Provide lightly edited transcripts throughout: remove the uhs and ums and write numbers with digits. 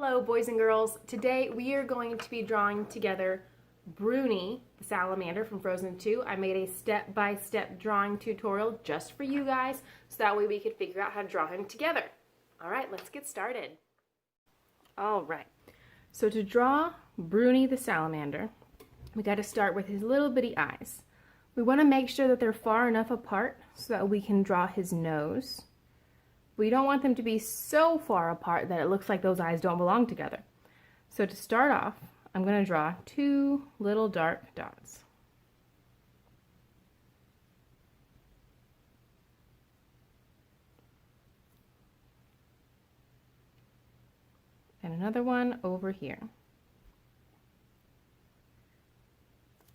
Hello boys and girls. Today we are going to be drawing together Bruni the Salamander from Frozen 2. I made a step-by-step drawing tutorial just for you guys so that way we could figure out how to draw him together. Alright, let's get started. Alright, so to draw Bruni the Salamander, we got to start with his little bitty eyes. We want to make sure that they're far enough apart so that we can draw his nose. We don't want them to be so far apart that it looks like those eyes don't belong together. So to start off, I'm going to draw two little dark dots. And another one over here.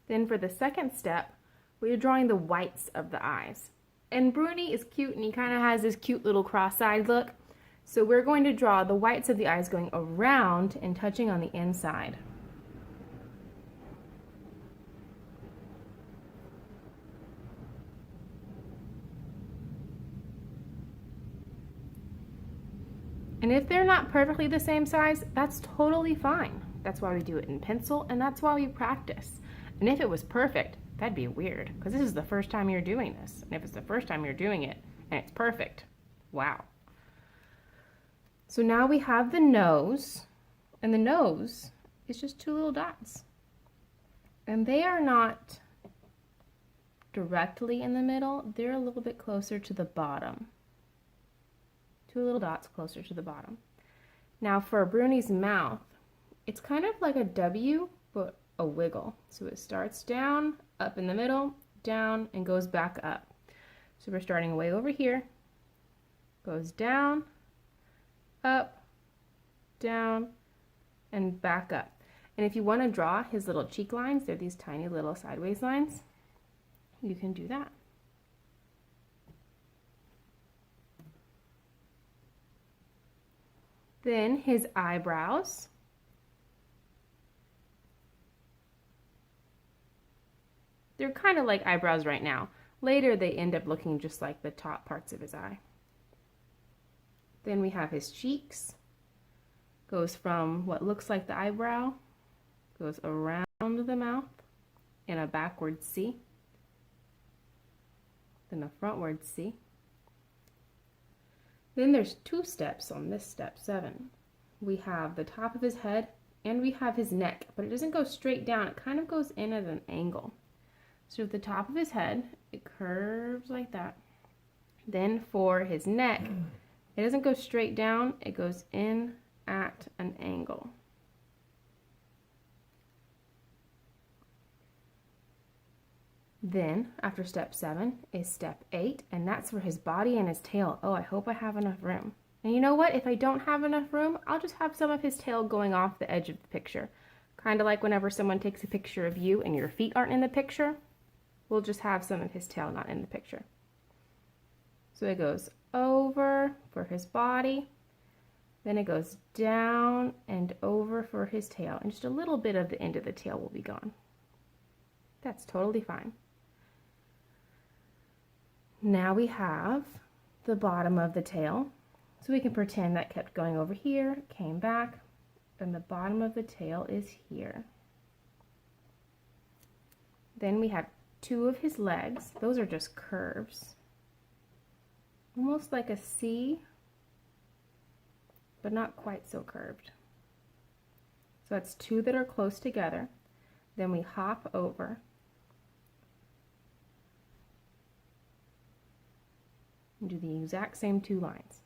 Then for the second step, we're drawing the whites of the eyes. And Bruni is cute and he kind of has this cute little cross-eyed look. So we're going to draw the whites of the eyes going around and touching on the inside. And if they're not perfectly the same size, that's totally fine. That's why we do it in pencil and that's why we practice. And if it was perfect, that'd be weird, because this is the first time you're doing this. And if it's the first time you're doing it, and it's perfect, wow. So now we have the nose, and the nose is just two little dots. And they are not directly in the middle, they're a little bit closer to the bottom. Two little dots closer to the bottom. Now for Bruni's mouth, it's kind of like a W, but a wiggle. So it starts down, up in the middle, down, and goes back up. So we're starting way over here, goes down, up, down, and back up. And if you want to draw his little cheek lines, they're these tiny little sideways lines, you can do that. Then his eyebrows. They're kind of like eyebrows right now. Later they end up looking just like the top parts of his eye. Then we have his cheeks. Goes from what looks like the eyebrow, goes around the mouth in a backward C, then a frontward C. Then there's two steps on this step 7. We have the top of his head and we have his neck, but it doesn't go straight down, it kind of goes in at an angle. So at the top of his head, it curves like that. Then for his neck, it doesn't go straight down, it goes in at an angle. Then, after step 7, is step 8, and that's for his body and his tail. Oh, I hope I have enough room. And you know what? If I don't have enough room, I'll just have some of his tail going off the edge of the picture. Kind of like whenever someone takes a picture of you and your feet aren't in the picture. We'll just have some of his tail not in the picture. So it goes over for his body, then it goes down and over for his tail, and just a little bit of the end of the tail will be gone. That's totally fine. Now we have the bottom of the tail, so we can pretend that kept going over here, came back, and the bottom of the tail is here. Then we have two of his legs. Those are just curves. Almost like a C, but not quite so curved. So that's two that are close together. Then we hop over. And do the exact same two lines.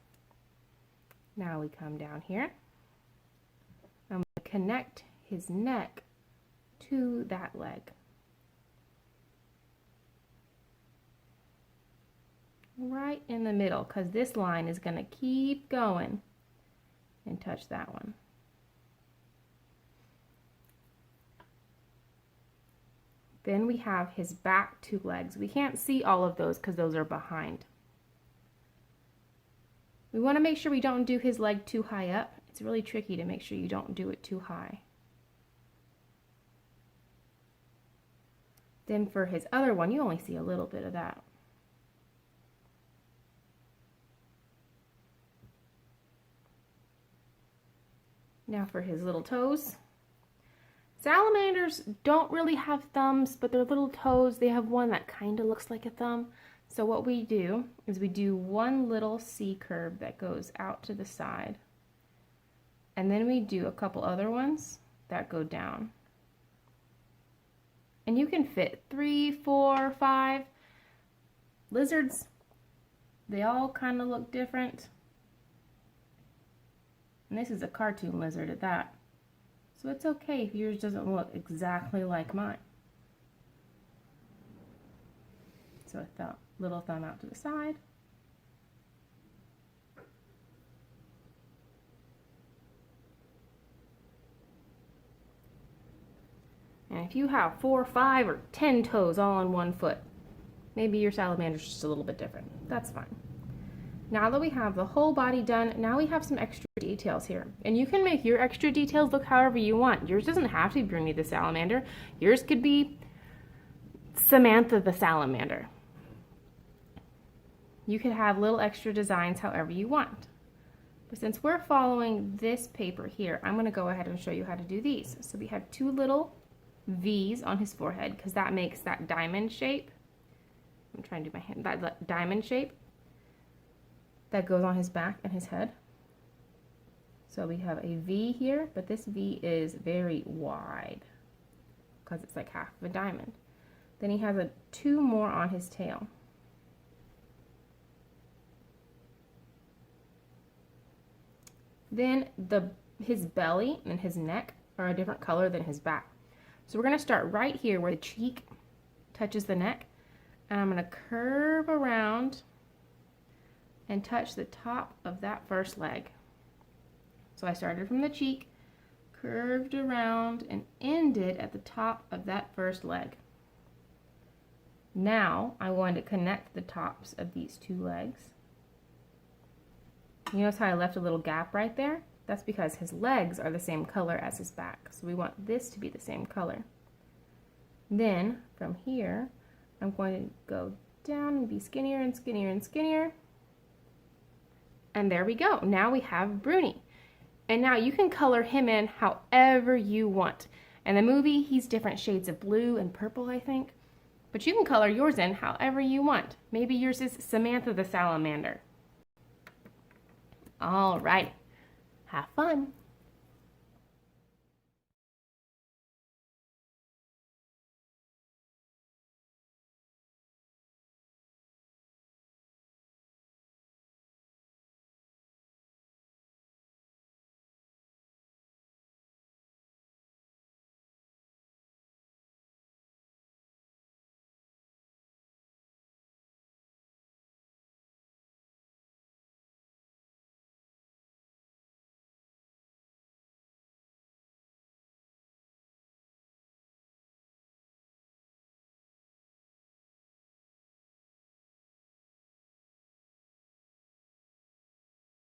Now we come down here. I'm going to connect his neck to that leg. Right in the middle, because this line is going to keep going and touch that one. Then we have his back two legs. We can't see all of those because those are behind. We want to make sure we don't do his leg too high up. It's really tricky to make sure you don't do it too high. Then for his other one, you only see a little bit of that. Now for his little toes. Salamanders don't really have thumbs, but their little toes, they have one that kind of looks like a thumb. So what we do is we do one little C curve that goes out to the side. And then we do a couple other ones that go down. And you can fit 3, 4, 5. Lizards, they all kind of look different. And this is a cartoon lizard at that. So it's okay if yours doesn't look exactly like mine. So a little thumb out to the side. And if you have 4, 5, or 10 toes all on one foot, maybe your salamander's just a little bit different. That's fine. Now that we have the whole body done, now we have some extra details here. And you can make your extra details look however you want. Yours doesn't have to be Bruni the Salamander. Yours could be Samantha the Salamander. You could have little extra designs however you want. But since we're following this paper here, I'm going to go ahead and show you how to do these. So we have 2 little V's on his forehead because that makes that diamond shape. I'm trying to do my hand, that diamond shape that goes on his back and his head. So we have a V here, but this V is very wide because it's like half of a diamond. Then he has 2 more on his tail. Then his belly and his neck are a different color than his back. So we're going to start right here where the cheek touches the neck, and I'm going to curve around and touch the top of that first leg. So I started from the cheek, curved around, and ended at the top of that first leg. Now I want to connect the tops of these 2 legs. You notice how I left a little gap right there? That's because his legs are the same color as his back. So we want this to be the same color. Then from here, I'm going to go down and be skinnier and skinnier and skinnier. And there we go. Now we have Bruni. And now you can color him in however you want. In the movie, he's different shades of blue and purple, I think. But you can color yours in however you want. Maybe yours is Samantha the Salamander. All right. Have fun.